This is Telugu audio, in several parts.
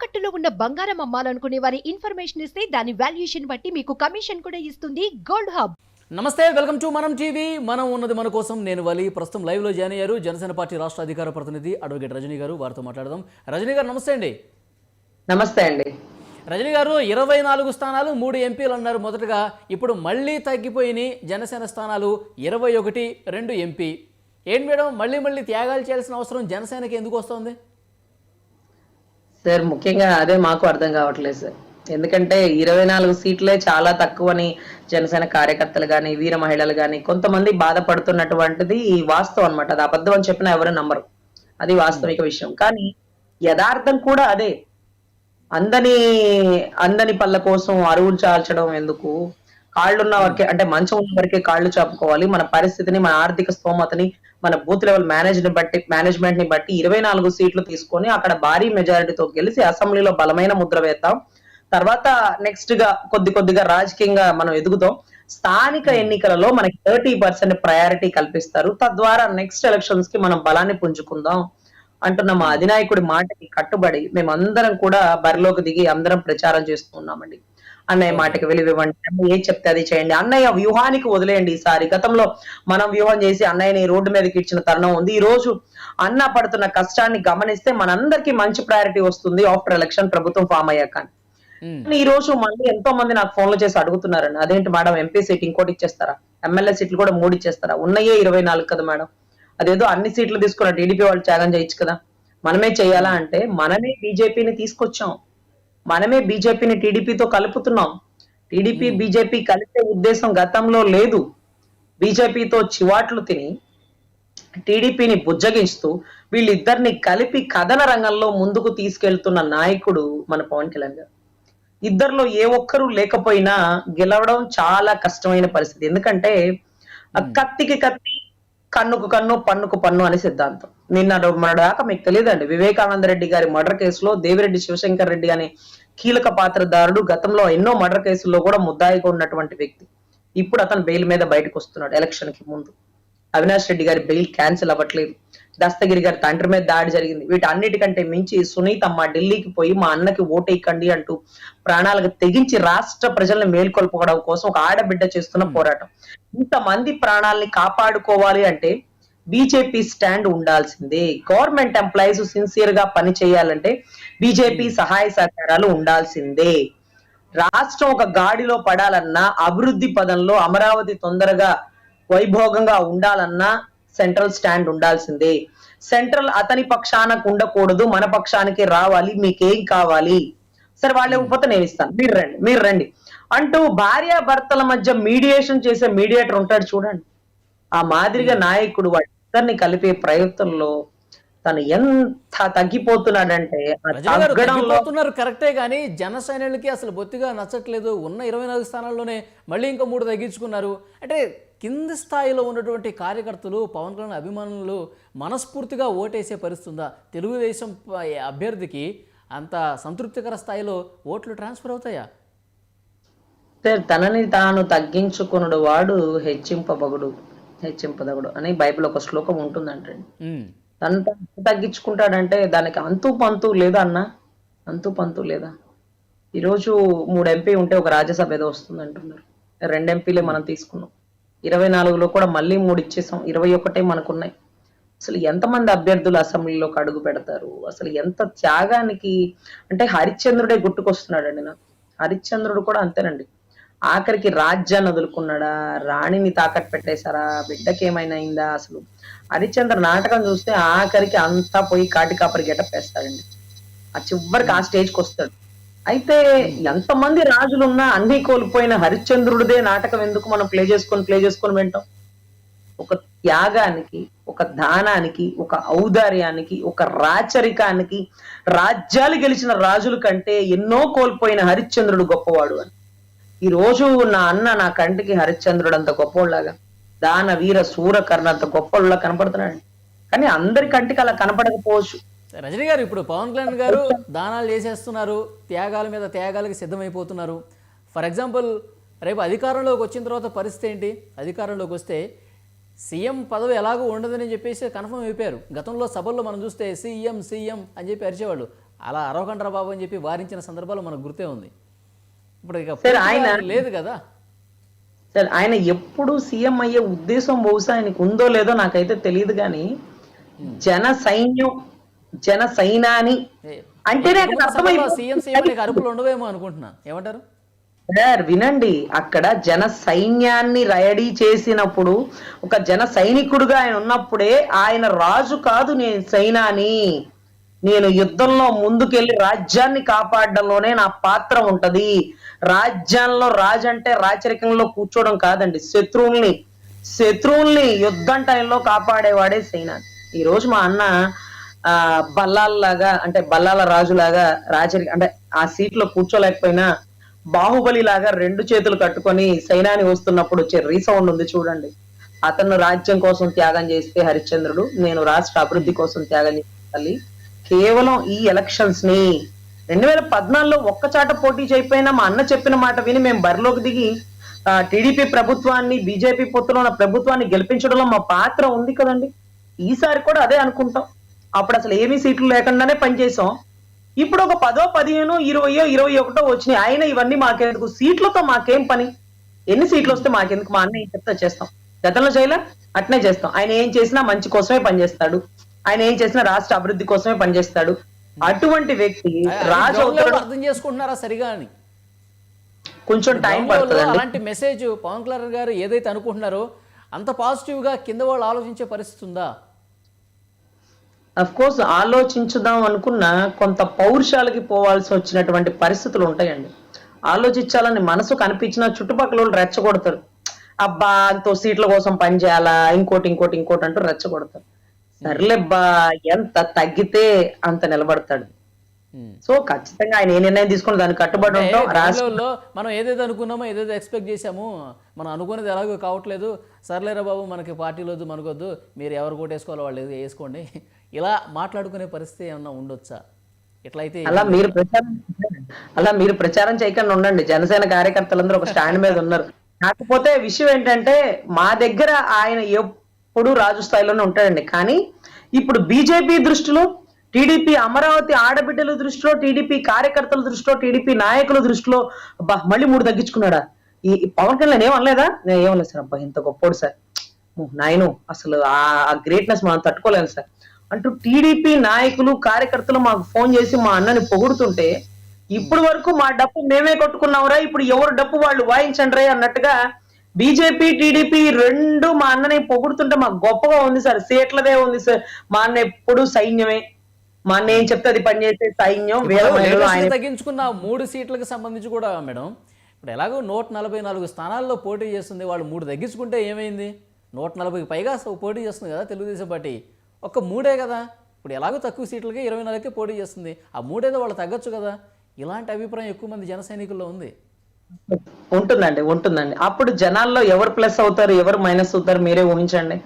తాకట్టులో ఉన్న బంగారం అమ్మాలనుకునే వారి ఇన్ఫర్మేషన్ ఇస్తే దాని వాల్యుయేషన్ బట్టి మీకు కమిషన్ కూడా ఇస్తుంది గోల్డ్ హబ్. నమస్తే, వెల్కమ్ టు మనం టీవీ. మనం ఉన్నది మన కోసం. నేను వలి. ప్రస్తుతం లైవ్లో జాయిన్ అయ్యారు జనసేన పార్టీ రాష్ట్ర అధికార ప్రతినిధి అడ్వకేట్ రజనీ గారు. వారితో మాట్లాడదాం. రజనీ గారు నమస్తే అండి. నమస్తే అండి. రజనీ గారు, 24 స్థానాలు 3 ఎంపీలు అన్నారు మొదటగా. ఇప్పుడు మళ్ళీ తగ్గిపోయినాయి జనసేన స్థానాలు 21, 2 ఎంపీ. ఏంటి మేడం, మళ్ళీ త్యాగాలు చేయాల్సిన అవసరం జనసేనకి ఎందుకు వస్తుంది? సార్, ముఖ్యంగా అదే మాకు అర్థం కావట్లేదు సార్. ఎందుకంటే 24 సీట్లే చాలా తక్కువని జనసేన కార్యకర్తలు కానీ, వీర మహిళలు కానీ కొంతమంది బాధపడుతున్నటువంటిది వాస్తవం అనమాట. అది అబద్ధం అని చెప్పినా ఎవరు నమ్మరు. అది వాస్తవిక విషయం. కానీ యథార్థం కూడా అదే. అందని పళ్ళ కోసం అరువులు చాల్చడం ఎందుకు? కాళ్ళున్న వరకే, అంటే మంచం ఉన్న వరకే కాళ్ళు చాపుకోవాలి. మన పరిస్థితిని, మన ఆర్థిక స్తోమతని, మన బూత్ లెవెల్ మేనేజ్మెంట్ ని బట్టి 24 సీట్లు తీసుకొని అక్కడ భారీ మెజారిటీతో గెలిచి అసెంబ్లీలో బలమైన ముద్ర వేద్దాం. తర్వాత నెక్స్ట్ గా కొద్దిగా రాజకీయంగా మనం ఎదుగుతాం. స్థానిక ఎన్నికలలో మనకి 30% ప్రయారిటీ కల్పిస్తారు. తద్వారా నెక్స్ట్ ఎలక్షన్స్ కి మనం బలాన్ని పుంజుకుందాం అంటున్న మా అధినాయకుడి మాటకి కట్టుబడి మేమందరం కూడా బరిలోకి దిగి అందరం ప్రచారం చేస్తున్నామండి. అన్నయ్య మాటకి విలువివ్వండి, అన్నయ్య ఏం చెప్తే అది చేయండి, అన్నయ్య వ్యూహానికి వదిలేయండి. ఈసారి గతంలో మనం వ్యూహం చేసి అన్నయ్యని రోడ్డు మీదకి ఇచ్చిన తరుణం ఉంది. ఈ రోజు అన్న పడుతున్న కష్టాన్ని గమనిస్తే మనందరికీ మంచి ప్రయారిటీ వస్తుంది ఆఫ్టర్ ఎలక్షన్, ప్రభుత్వం ఫామ్ అయ్యాక. ఈ రోజు మళ్ళీ ఎంతో మంది నాకు ఫోన్లు చేసి అడుగుతున్నారండి, అదేంటి మేడం ఎంపీ సీట్ ఇంకోటి ఇచ్చేస్తారా, ఎమ్మెల్యే సీట్లు కూడా 3 ఇచ్చేస్తారా, ఉన్నాయే 24 కదా మేడం, అదేదో అన్ని సీట్లు తీసుకున్న టీడీపీ వాళ్ళు త్యాగం చేయొచ్చు కదా, మనమే చేయాలా అంటే మనమే బీజేపీని తీసుకొచ్చాం. మనమే బీజేపీని టీడీపీతో కలుపుతున్నాం. టీడీపీ బీజేపీ కలిపే ఉద్దేశం గతంలో లేదు. బీజేపీతో చివాట్లు తిని టీడీపీని బుజ్జగిస్తూ వీళ్ళిద్దరిని కలిపి కథన రంగంలో ముందుకు తీసుకెళ్తున్న నాయకుడు మన పవన్ కళ్యాణ్ గారు. ఇద్దరిలో ఏ ఒక్కరూ లేకపోయినా గెలవడం చాలా కష్టమైన పరిస్థితి. ఎందుకంటే కత్తికి కత్తి, కన్నుకు కన్ను, పన్నుకు పన్ను అనే సిద్ధాంతం. మన దాకా మీకు తెలియదండి, వివేకానంద రెడ్డి గారి మర్డర్ కేసులో దేవిరెడ్డి శివశంకర్ రెడ్డి అనే కీలక పాత్రదారుడు గతంలో ఎన్నో మర్డర్ కేసుల్లో కూడా ముద్దాయిగా ఉన్నటువంటి వ్యక్తి. ఇప్పుడు అతను బెయిల్ మీద బయటకు వస్తున్నాడు. ఎలక్షన్ కి ముందు అవినాష్ రెడ్డి గారి బెయిల్ క్యాన్సిల్ అవ్వట్లేదు. దస్తగిరి గారి తండ్రి మీద దాడి జరిగింది. వీటన్నిటికంటే మించి సునీతమ్మ ఢిల్లీకి పోయి మా అన్నకి ఓటేయకండి అంటూ ప్రాణాలకు తెగించి రాష్ట్ర ప్రజల్ని మేల్కొల్పుకోవడం కోసం ఒక ఆడబిడ్డ చేస్తున్న పోరాటం. ఇంతమంది ప్రాణాలని కాపాడుకోవాలి అంటే బీజేపీ స్టాండ్ ఉండాల్సిందే. గవర్నమెంట్ ఎంప్లాయీస్ సిన్సియర్ గా పని చేయాలంటే బీజేపీ సహాయ సహకారాలు ఉండాల్సిందే. రాష్ట్రం ఒక గాడిలో పడాలన్నా, అభివృద్ధి పదంలో అమరావతి తొందరగా వైభోగంగా ఉండాలన్నా సెంట్రల్ స్టాండ్ ఉండాల్సిందే. సెంట్రల్ అతని పక్షానికి ఉండకూడదు, మన పక్షానికి రావాలి. మీకేం కావాలి, సరే వాళ్ళు ఇవ్వకపోతే నేను ఇస్తాను, మీరు రండి అంటూ భార్యాభర్తల మధ్య మీడియేషన్ చేసే మీడియేటర్ ఉంటాడు చూడండి. ఆ మాదిరిగా నాయకుడు వాళ్ళిద్దరిని కలిపే ప్రయత్నంలో తను ఎంత తగ్గిపోతున్నాడంటే కరెక్టే, కానీ జన సైనికులకి అసలు బొత్తిగా నచ్చట్లేదు. ఉన్న 24 స్థానాల్లోనే మళ్ళీ ఇంకా 3 తగ్గించుకున్నారు. అంటే కింది స్థాయిలో ఉన్నటువంటి కార్యకర్తలు, పవన్ కళ్యాణ్ అభిమానులు మనస్ఫూర్తిగా ఓటేసే పరిస్థితి ఉందా? తెలుగుదేశం అభ్యర్థికి అంత సంతృప్తికర స్థాయిలో ఓట్లు ట్రాన్స్ఫర్ అవుతాయా? తనని తాను తగ్గించుకున్నాడు వాడు హెచ్చింపదగుడు అని బైబిల్ ఒక శ్లోకం ఉంటుందంటండి. తను తగ్గించుకుంటాడంటే దానికి అంతు పంతు లేదా అన్న, అంతు పంతు లేదా? ఈరోజు 3 ఎంపీ ఉంటే ఒక రాజ్యసభ ఏదో వస్తుంది అంటున్నారు. 2 ఎంపీలే మనం తీసుకున్నాం. 24లో కూడా మళ్ళీ 3 ఇచ్చేసాం. 21 మనకున్నాయి. అసలు ఎంతమంది అభ్యర్థులు అసెంబ్లీలోకి అడుగు పెడతారు? అసలు ఎంత త్యాగానికి, అంటే హరిశ్చంద్రుడే గుర్తుకొస్తున్నాడండి నాకు. హరిశ్చంద్రుడు కూడా అంతేనండి. ఆఖరికి రాజ్యాన్ని వదులుకున్నాడా, రాణిని తాకట్టు పెట్టేశారా, బిడ్డకి ఏమైనా అయిందా? అసలు హరిశ్చంద్ర నాటకం చూస్తే ఆఖరికి అంతా పోయి కాటి కాపరి గెటప్ వేస్తాడండి. ఆ చివరికి ఆ స్టేజ్కి వస్తాడు. అయితే ఎంతమంది రాజులున్నా అన్ని కోల్పోయిన హరిశ్చంద్రుడిదే నాటకం ఎందుకు మనం ప్లే చేసుకొని వింటాం? ఒక త్యాగానికి, ఒక దానానికి, ఒక ఔదార్యానికి, ఒక రాచరికానికి, రాజ్యాలు గెలిచిన రాజుల కంటే ఎన్నో కోల్పోయిన హరిశ్చంద్రుడు గొప్పవాడు అని. ఈ రోజు నా అన్న నా కంటికి హరిశ్చంద్రుడు అంత గొప్పవాళ్ళలాగా, దాన వీర సూరకర్ణ అంత గొప్పవాళ్ళ కనపడుతున్నాడు. కానీ అందరి కంటికి అలా కనపడకపోవచ్చు. రజనీ గారు, ఇప్పుడు పవన్ కళ్యాణ్ గారు దానాలు చేసేస్తున్నారు, త్యాగాల మీద త్యాగాలకి సిద్ధమైపోతున్నారు. ఫర్ ఎగ్జాంపుల్, రేపు అధికారంలోకి వచ్చిన తర్వాత పరిస్థితి ఏంటి? అధికారంలోకి వస్తే సీఎం పదవి ఎలాగో ఉండదని చెప్పేసి కన్ఫర్మ్ అయిపోయారు. గతంలో సభల్లో మనం చూస్తే సీఎం అని చెప్పి అరిచేవాళ్ళు. అలా అరవకండ్రా బాబు అని చెప్పి వారించిన సందర్భాలు మనకు గుర్తే ఉంది. ఇప్పుడు ఇక సార్, పూర్తిగా లేదు కదా. సార్ ఆయన ఎప్పుడు సీఎం అయ్యే ఉద్దేశం బహుశా ఆయనకు ఉందో లేదో నాకైతే తెలియదు, కానీ జన సైనాని అంటేనే అక్కడ సీఎం అరుపులు ఉండవేమో అనుకుంటున్నా, ఏమంటారు సార్? వినండి, అక్కడ జన సైన్యాన్ని రెడీ చేసినప్పుడు ఒక జన సైనికుడుగా ఆయన ఉన్నప్పుడే ఆయన రాజు కాదు, నేను సైనాని, నేను యుద్ధంలో ముందుకెళ్లి రాజ్యాన్ని కాపాడడంలోనే నా పాత్ర ఉంటది. రాజ్యంలో రాజు అంటే రాచరికంలో కూర్చోవడం కాదండి, శత్రువుల్ని యుద్ధం టైంలో కాపాడేవాడే సేనాని. ఈ రోజు మా అన్న బల్లాల్లాగా అంటే బల్లాల రాజులాగా రాచరిక అంటే ఆ సీట్ లో కూర్చోలేకపోయినా బాహుబలి లాగా 2 చేతులు కట్టుకొని సైనాని వస్తున్నప్పుడు వచ్చే రీసౌండ్ ఉంది చూడండి. అతను రాజ్యం కోసం త్యాగం చేస్తే హరిశ్చంద్రుడు, నేను రాష్ట్ర అభివృద్ధి కోసం త్యాగం చేయాలి. కేవలం ఈ ఎలక్షన్స్ ని 2014లో ఒక్కచాట పోటీ చేయకపోయినా మా అన్న చెప్పిన మాట విని మేము బరిలోకి దిగి టీడీపీ ప్రభుత్వాన్ని, బీజేపీ పొత్తులో ఉన్న ప్రభుత్వాన్ని గెలిపించడంలో మా పాత్ర ఉంది కదండి. ఈసారి కూడా అదే అనుకుంటాం. అప్పుడు అసలు ఏమీ సీట్లు లేకుండానే పనిచేసాం. ఇప్పుడు ఒక 10, 15, 20, 21 వచ్చినాయి. ఆయన ఇవన్నీ మాకెందుకు, సీట్లతో మాకేం పని, ఎన్ని సీట్లు వస్తే మాకెందుకు, మా అన్న ఏం చెప్తే చేస్తాం. గతంలో చేయలే, అట్నే చేస్తాం. ఆయన ఏం చేసినా మంచి కోసమే పనిచేస్తాడు, ఆయన ఏం చేసినా రాష్ట్ర అభివృద్ధి కోసమే పనిచేస్తాడు. అటువంటి వ్యక్తి రాజు అర్థం చేసుకుంటున్నారా సరిగా అని కొంచెం టైం పడుతుంది. అలాంటి మెసేజ్ పవన్ కళ్యాణ్ గారు ఏదైతే అనుకుంటున్నారో అంత పాజిటివ్ గా కింద వాళ్ళు ఆలోచించే పరిస్థితి ఉందా? అఫ్ కోర్స్ ఆలోచించుదాం అనుకున్నా కొంత పౌరుషాలకి పోవాల్సి వచ్చినటువంటి పరిస్థితులు ఉంటాయండి. ఆలోచించాలని మనసు కనిపించిన చుట్టుపక్కల వాళ్ళు రెచ్చగొడతారు. అబ్బా అంతో సీట్ల కోసం పని చేయాలా, ఇంకోటి అంటూ రెచ్చగొడతారు. సర్లేబ్బా ఎంత తగ్గితే అంత నిలబడతాడు. సో ఖచ్చితంగా ఆయన ఏ నిర్ణయం తీసుకుని దానికి కట్టుబడి ఉంటాం. రాష్ట్రంలో మనం ఏదైతే అనుకున్నామో, ఏదైతే ఎక్స్పెక్ట్ చేసామో, మనం అనుకునేది ఎలాగో కావట్లేదు, సర్లేరా బాబు మనకి పార్టీలు వద్దు, మనకొద్దు, మీరు ఎవరు కోటేసుకోవాలో వాళ్ళు వేసుకోండి, ఇలా మాట్లాడుకునే పరిస్థితి ఏమన్నా ఉండొచ్చా? ఇట్లయితే అలా మీరు ప్రచారం చేయకుండా ఉండండి. జనసేన కార్యకర్తలందరూ ఒక స్టాండ్ మీద ఉన్నారు. కాకపోతే విషయం ఏంటంటే మా దగ్గర ఆయన ఎప్పుడు రాజు స్థాయిలోనే ఉంటాడండి. కానీ ఇప్పుడు బీజేపీ దృష్టిలో, టీడీపీ అమరావతి ఆడబిడ్డల దృష్టిలో, టీడీపీ కార్యకర్తల దృష్టిలో, టీడీపీ నాయకుల దృష్టిలో అబ్బా మళ్ళీ 3 తగ్గించుకున్నాడా, ఈ పవన్ కళ్యాణ్ ఏమనలేదా? నేను ఏమలేదు సార్, అబ్బా ఇంత గొప్పోడు సార్, నాయను అసలు ఆ గ్రేట్నెస్ మనం తట్టుకోలేము సార్ అంటూ టీడీపీ నాయకులు కార్యకర్తలు మాకు ఫోన్ చేసి మా అన్నని పొగుడుతుంటే, ఇప్పుడు వరకు మా డప్పు మేమే కొట్టుకున్నావురా, ఇప్పుడు ఎవరు డప్పు వాళ్ళు వాయించండి అన్నట్టుగా బీజేపీ టీడీపీ 2 మా అన్నని పొగుడుతుంటే మాకు గొప్పగా ఉంది సార్. సీట్లదే ఉంది సార్. మా అన్న ఎప్పుడు సైన్యమే, మా అన్న ఏం చెప్తే అది పనిచేసే సైన్యం. తగ్గించుకున్న 3 సీట్లకు సంబంధించి కూడా మేడం, ఇప్పుడు ఎలాగో 144 స్థానాల్లో పోటీ చేస్తుంది, వాళ్ళు 3 తగ్గించుకుంటే ఏమైంది? 140కి పైగా పోటీ చేస్తుంది కదా తెలుగుదేశం పార్టీ, ఒక్క 3 కదా. ఇప్పుడు ఎలాగో తక్కువ సీట్లకి 24కి పోటీ చేస్తుంది, ఆ 3 వాళ్ళు తగ్గొచ్చు కదా. ఇలాంటి అభిప్రాయం ఎక్కువ మంది జన సైనికుల్లో ఉంది. ఉంటుందండి. అప్పుడు జనాల్లో ఎవరు ప్లస్ అవుతారు, ఎవరు మైనస్ అవుతారు మీరే ఊహించండి.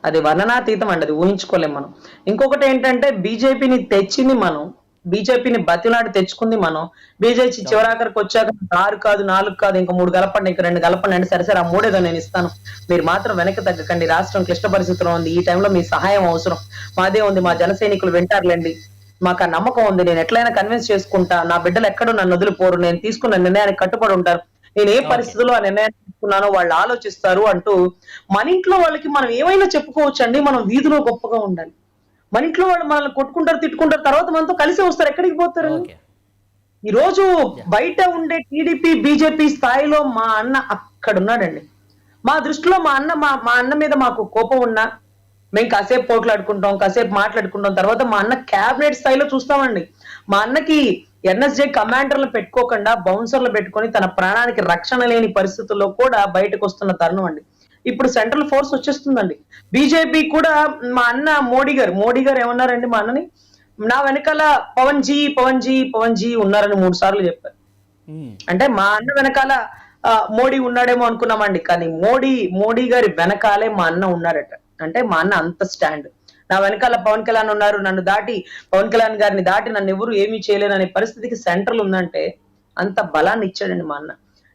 అది వర్ణనాతీతం అండి, అది ఊహించుకోలేం మనం. ఇంకొకటి ఏంటంటే బీజేపీని తెచ్చింది మనం, బీజేపీని బతిలాడి తెచ్చుకుంది మనం. బీజేపీ చివరాఖరికి వచ్చాక 6 కాదు 4 కాదు ఇంకా 3 కలపండి, ఇంకా 2 కలపండి అంటే సరే ఆ 3 ఏదో నేను ఇస్తాను, మీరు మాత్రం వెనక్కి తగ్గకండి, రాష్ట్రం క్లిష్ట పరిస్థితిలో ఉంది, ఈ టైంలో మీ సహాయం అవసరం, మాదే ఉంది, మా జన సైనికులు వింటారులేండి, మాకు ఆ నమ్మకం ఉంది, నేను ఎట్లయినా కన్విన్స్ చేసుకుంటా, నా బిడ్డలు ఎక్కడో నన్ను వదిలిపోరు, నేను తీసుకున్న నిర్ణయానికి కట్టుబడి ఉంటారు, నేను ఏ పరిస్థితుల్లో ఆ నిర్ణయాన్ని తీసుకున్నానో వాళ్ళు ఆలోచిస్తారు అంటూ మన ఇంట్లో వాళ్ళకి మనం ఏమైనా చెప్పుకోవచ్చండి. మనం వీధిలో గొప్పగా ఉండాలి. మన ఇంట్లో వాళ్ళు మనల్ని కొట్టుకుంటారు, తిట్టుకుంటారు, తర్వాత మనతో కలిసి వస్తారు. ఎక్కడికి పోతారు? ఈ రోజు బయట ఉండే టీడీపీ బీజేపీ స్థాయిలో మా అన్న అక్కడ ఉన్నాడండి. మా దృష్టిలో మా అన్న మీద మాకు కోపం ఉన్నా మేము కాసేపు పోట్లాడుకుంటాం, కాసేపు మాట్లాడుకుంటాం, తర్వాత మా అన్న క్యాబినెట్ స్థాయిలో చూస్తామండి. మా అన్నకి ఎన్ఎస్జే కమాండర్లు పెట్టుకోకుండా బౌన్సర్లు పెట్టుకొని తన ప్రాణానికి రక్షణ లేని పరిస్థితుల్లో కూడా బయటకు వస్తున్న తరుణం అండి. ఇప్పుడు సెంట్రల్ ఫోర్స్ వచ్చేస్తుందండి. బీజేపీ కూడా మా అన్న మోడీ గారు ఏమన్నారండి మా అన్నని, నా వెనకాల పవన్ జీ ఉన్నారని 3 సార్లు చెప్పారు. అంటే మా అన్న వెనకాల మోడీ ఉన్నాడేమో అనుకున్నామండి, కానీ మోడీ గారి వెనకాలే మా అన్న ఉన్నారట. అంటే మా అన్న అంత స్టాండ్. నా వెనకాల పవన్ కళ్యాణ్ ఉన్నారు, నన్ను దాటి పవన్ కళ్యాణ్ గారిని దాటి నన్ను ఎవరు ఏమీ చేయలేరు అనే పరిస్థితికి సెంట్రల్ ఉందంటే అంత బలాన్ని ఇచ్చాడండి మా అన్న.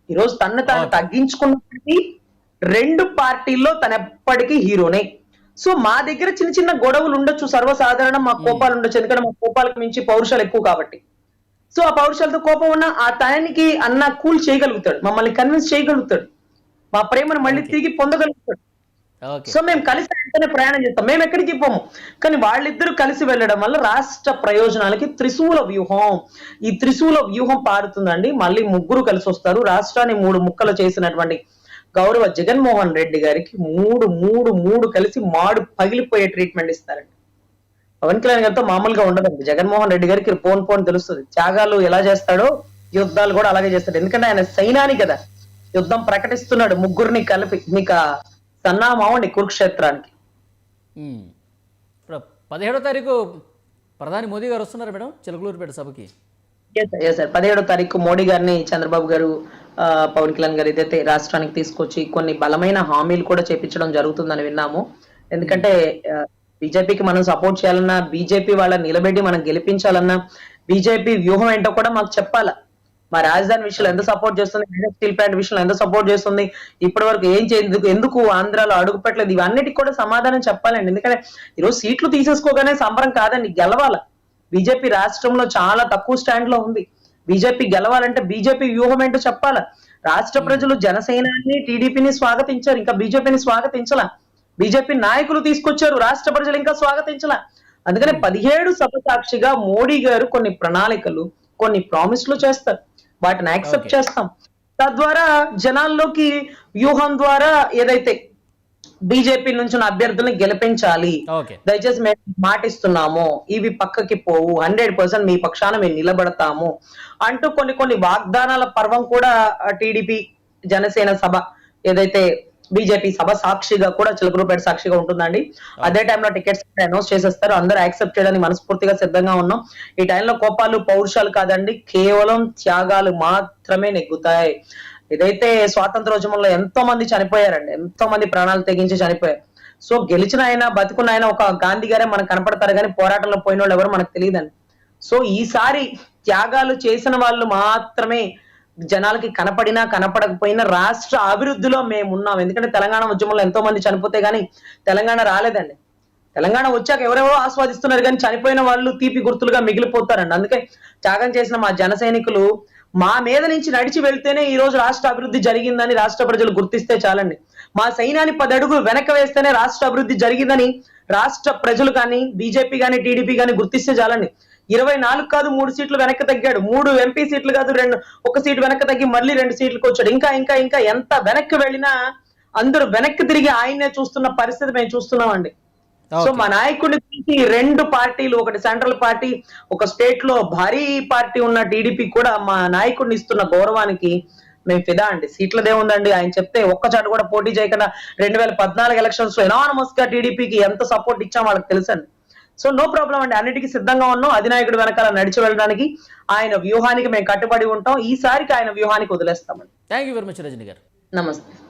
ఈరోజు తను తగ్గించుకున్నప్పటికీ 2 పార్టీల్లో తన ఎప్పటికీ హీరోనే. సో మా దగ్గర చిన్న చిన్న గొడవలు ఉండొచ్చు, సర్వసాధారణం, మా కోపాలు ఉండొచ్చు, ఎందుకంటే మా కోపాలకు మించి పౌరుషాలు ఎక్కువ కాబట్టి. సో ఆ పౌరుషాలతో కోపం ఉన్న ఆ టయానికి అన్న కూల్ చేయగలుగుతాడు, మమ్మల్ని కన్విన్స్ చేయగలుగుతాడు, మా ప్రేమను మళ్ళీ తిరిగి పొందగలుగుతాడు. ఓకే. సో మేము కలిసి ఆయనతోనే ప్రయాణం చేస్తాం, మేము ఎక్కడికి పోము. కానీ వాళ్ళిద్దరూ కలిసి వెళ్ళడం వల్ల రాష్ట్ర ప్రయోజనాలకి త్రిశూల వ్యూహం, ఈ త్రిశూల వ్యూహం పారుతుందండి. మళ్ళీ ముగ్గురు కలిసి వస్తారు. రాష్ట్రాన్ని 3 ముక్కలు చేసినటువంటి గౌరవ జగన్మోహన్ రెడ్డి గారికి మూడు మూడు మూడు కలిసి మాడు పగిలిపోయే ట్రీట్మెంట్ ఇస్తారండి. పవన్ కళ్యాణ్ గారితో మామూలుగా ఉండదండి. జగన్మోహన్ రెడ్డి గారికి పోన్ తెలుస్తుంది. త్యాగాలు ఎలా చేస్తాడో యుద్ధాలు కూడా అలాగే చేస్తాడు. ఎందుకంటే ఆయన సైనాని కదా, యుద్ధం ప్రకటిస్తున్నాడు ముగ్గురిని కలిపి. మీకు సన్నామావండి కురుక్షేత్రానికి. ఇప్పుడు 17వ తారీఖు ప్రధాని మోదీ గారు వస్తున్నారు మేడం చిలకలూరుపేట సభకి. 17వ తారీఖు మోడీ గారిని చంద్రబాబు గారు, పవన్ కళ్యాణ్ గారు ఏదైతే రాష్ట్రానికి తీసుకొచ్చి కొన్ని బలమైన హామీలు కూడా చేపించడం జరుగుతుందని విన్నాము. ఎందుకంటే బీజేపీకి మనం సపోర్ట్ చేయాలన్నా, బీజేపీ వాళ్ళని నిలబెట్టి మనం గెలిపించాలన్నా, బీజేపీ వ్యూహం ఏంటో కూడా మాకు చెప్పాలా. మా రాజధాని విషయంలో ఎంత సపోర్ట్ చేస్తుంది, స్టీల్ ప్లాంట్ విషయంలో ఎంత సపోర్ట్ చేస్తుంది, ఇప్పటి వరకు ఏం ఎందుకు ఆంధ్రాలో అడుగు పెట్టలేదు, ఇవన్నిటికి కూడా సమాధానం చెప్పాలండి. ఎందుకంటే ఈరోజు సీట్లు తీసేసుకోగానే సంబరం కాదండి, గెలవాల. బీజేపీ రాష్ట్రంలో చాలా తక్కువ స్టాండ్ లో ఉంది. బీజేపీ గెలవాలంటే బీజేపీ వ్యూహం ఏంటో చెప్పాలా. రాష్ట్ర ప్రజలు జనసేనాన్ని, టీడీపీని స్వాగతించారు, ఇంకా బీజేపీని స్వాగతించాల. బీజేపీ నాయకులు తీసుకొచ్చారు, రాష్ట్ర ప్రజలు ఇంకా స్వాగతించాల. అందుకనే 17 సభ సాక్షిగా మోడీ గారు కొన్ని ప్రణాళికలు, కొన్ని ప్రామిస్లు చేస్తారు, వాటిని యాక్సెప్ట్ చేస్తాం. తద్వారా జనాల్లోకి వ్యూహం ద్వారా ఏదైతే బీజేపీ నుంచి అభ్యర్థుల్ని గెలిపించాలి, దయచేసి మేము మాటిస్తున్నాము, ఇవి పక్కకి పోవు, 100% మీ పక్షాన మేము నిలబడతాము అంటూ కొన్ని వాగ్దానాల పర్వం కూడా టీడీపీ జనసేన సభ ఏదైతే బీజేపీ సభ సాక్షిగా కూడా చిలకలూరుపేట సాక్షిగా ఉంటుందండి. అదే టైంలో టికెట్స్ అనౌన్స్ చేసేస్తారు. అందరూ యాక్సెప్ట్ చేయడానికి మనస్ఫూర్తిగా సిద్ధంగా ఉన్నాం. ఈ టైంలో కోపాలు పౌరుషాలు కాదండి, కేవలం త్యాగాలు మాత్రమే నెగ్గుతాయి. ఇదైతే స్వాతంత్రోద్యమంలో ఎంతో మంది చనిపోయారండి, ఎంతో మంది ప్రాణాలు తెగించి చనిపోయారు. సో గెలిచిన ఆయన, బతుకున్న ఆయన ఒక గాంధీ గారే మనకు కనపడతారు, కానీ పోరాటంలో పోయిన వాళ్ళు ఎవరు మనకు తెలియదండి. సో ఈసారి త్యాగాలు చేసిన వాళ్ళు మాత్రమే జనాలకి కనపడినా కనపడకపోయినా రాష్ట్ర అభివృద్ధిలో మేము ఉన్నాం. ఎందుకంటే తెలంగాణ ఉద్యమంలో ఎంతో మంది చనిపోతే గానీ తెలంగాణ రాలేదండి. తెలంగాణ వచ్చాక ఎవరెవరో ఆస్వాదిస్తున్నారు, కానీ చనిపోయిన వాళ్ళు తీపి గుర్తులుగా మిగిలిపోతారండి. అందుకే త్యాగం చేసిన మా జన సైనికులు మా మీద నుంచి నడిచి వెళ్తేనే ఈ రోజు రాష్ట్ర అభివృద్ధి జరిగిందని రాష్ట్ర ప్రజలు గుర్తిస్తే చాలండి. మా సైన్యాన్ని 10 అడుగులు వెనక వేస్తేనే రాష్ట్ర అభివృద్ధి జరిగిందని రాష్ట్ర ప్రజలు కానీ, బీజేపీ కానీ, టీడీపీ కానీ గుర్తిస్తే చాలండి. 24 కాదు 3 సీట్లు వెనక్కి తగ్గాడు, 3 ఎంపీ సీట్లు కాదు 1 సీటు వెనక్కి తగ్గి మళ్ళీ 2 సీట్లకు వచ్చాడు. ఇంకా ఎంత వెనక్కి వెళ్ళినా అందరూ వెనక్కి తిరిగి ఆయన్నే చూస్తున్న పరిస్థితి మేము చూస్తున్నామండి. సో మా నాయకుడిని చూసి 2 పార్టీలు, ఒకటి సెంట్రల్ పార్టీ, ఒక స్టేట్ లో భారీ పార్టీ ఉన్న టీడీపీ కూడా మా నాయకుడిని ఇస్తున్న గౌరవానికి మేము ఫిదా అండి. సీట్లదే ఉందండి, ఆయన చెప్తే ఒక్కచాట కూడా పోటీ చేయకుండా 2014 ఎలక్షన్స్ లో ఎనానమస్ గా టీడీపీకి ఎంత సపోర్ట్ ఇచ్చాం వాళ్ళకి తెలుసండి. సో నో ప్రాబ్లం అండి, అన్నిటికీ సిద్ధంగా ఉన్నాం. అధినాయకుడి వెనకాల నడిచి వెళ్ళడానికి, ఆయన వ్యూహానికి మేము కట్టుబడి ఉంటాం. ఈసారికి ఆయన వ్యూహానికి వదిలేస్తామండి. Thank you very much Rajani గారు. నమస్తే.